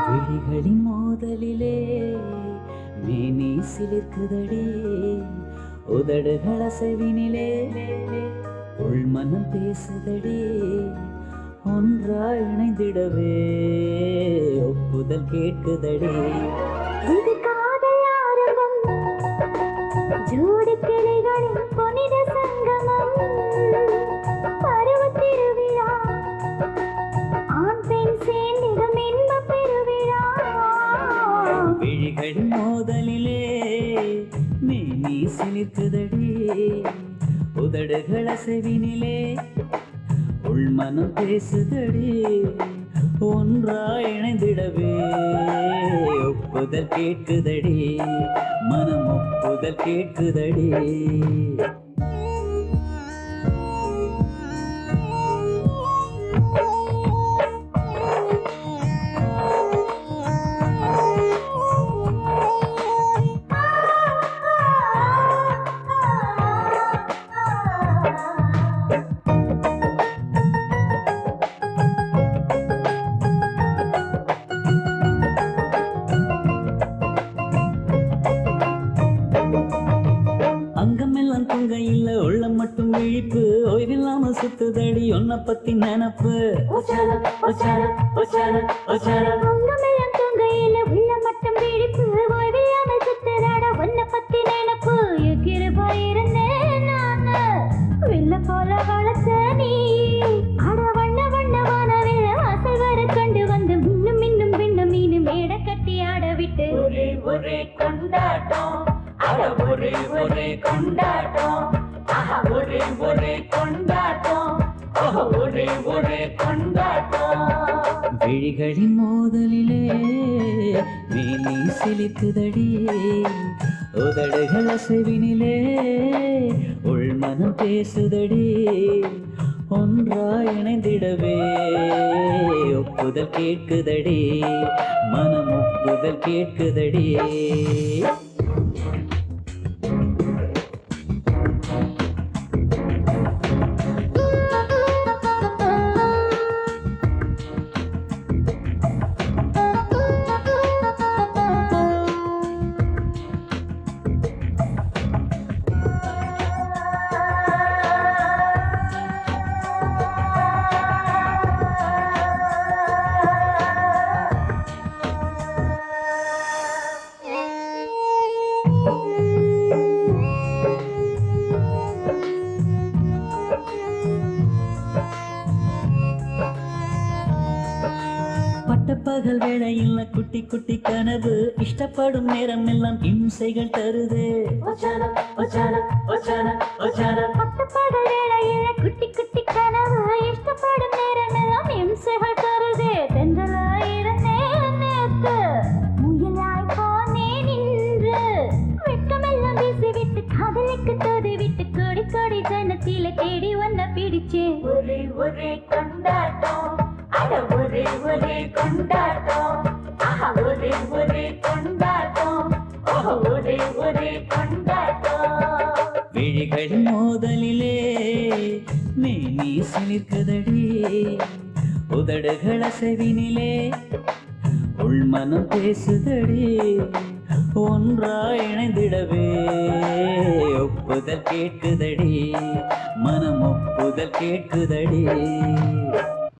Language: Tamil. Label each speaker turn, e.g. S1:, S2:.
S1: விழிகளின் மோதலிலே மேனி சிலிர்க்குதடி, உதடுகள் அசைவினிலே உள்மனம் பேசுதடி. ஒன்றாய் இணைந்திடவே ஒப்புதல் கேட்குதடி.
S2: இது காதல் ஆரம்பம், ஜோடி கிளைகளின் புனித சங்கமம். பருவத் திருவிழா, ஆண் பெண் சேர்ந்திடும் இன்ப பெருவிழா.
S1: விழிகளின் மோதலிலே மேனி சிலிர்க்குதடி, உதடுகள் அசைவினிலே உள்மனம் பேசுதடி. ஒன்றாய் இணைந்திடவே ஒப்புதல் கேட்குதடி, மனம் ஒப்புதல் கேட்குதடி. அங்கமெல்லாம் தூங்க இல்ல, உள்ளம் மட்டும் விழிப்பு, ஓய்வில்லாம சுத்துதடி ஒன்ன பத்தி நினப்பு.
S2: அங்கமெல்லாம் தூங்கையில உள்ள மட்டும் விழிப்பு, ஓய்வில்லாமல் சுத்துதாட உன்னை பத்தி நினைப்பு. எக்கிருப்பா இருந்தேன் நானு, வில்ல போல வளர்த்த நீ. அட வண்ண வண்ணமான வில்ல வாசல் வர கொண்டு வந்து மின்னும் மின்னும் பின்னும் மீனும் மேட கட்டி ஆட விட்டு.
S1: ஒரே ஒரே கொண்டாட்டம், அட ஒரே ஒரே கொண்டாட்டம், ஆஹா ஒரே ஒரே கொண்டாட்டம், ஓஹோ ஒரே ஒரே கொண்டாட்டம். விழிகளின் மோதலிலே மேனி சிலிர்க்குதடி, உதடுகள் அசைவினிலே உள்மனம் பேசுதடி. ஒன்றாய் இணைந்திடவே ஒப்புதல் கேட்குதடி, மனம் ஒப்புதல் கேட்குதடி. பட்டப்பகல் வேளையில் குட்டி குட்டி கனவு, இஷ்டப்படும் நேரம் எல்லாம் இம்சைகள் தருது.
S2: பட்டப்பகல் வேளையில குட்டி குட்டி கனவு, இஷ்டப்படும் நேரம் எல்லாம் இம்சைகள் தருது. தென்றலாய் இருந்தேன் நேத்து, முயலாய் போனேன் இன்று. வெட்கமெல்லாம் வீசிவிட்டு காதலுக்கு தோது விட்டு கொடி கொடி ஜனத்தில தேடி ஒன்ன பிடிச்சேன்.
S1: ஒரே ஒரே கொண்டாட்டம், அட ஒரே ஒரே கொண்டாட்டம், ஆஹா ஒரே ஒரே கொண்டாட்டம், ஓஹோ ஒரே ஒரே கொண்டாட்டம். விழிகள் மோதலிலே மேனி சிலிர்க்குதடி, உதடுகள் அசைவினிலே உள்மனம் பேசுதடி. ஒன்றாய் இணைந்திடவே ஒப்புதல் கேட்குதடி, மனம் ஒப்புதல் கேட்குதடி.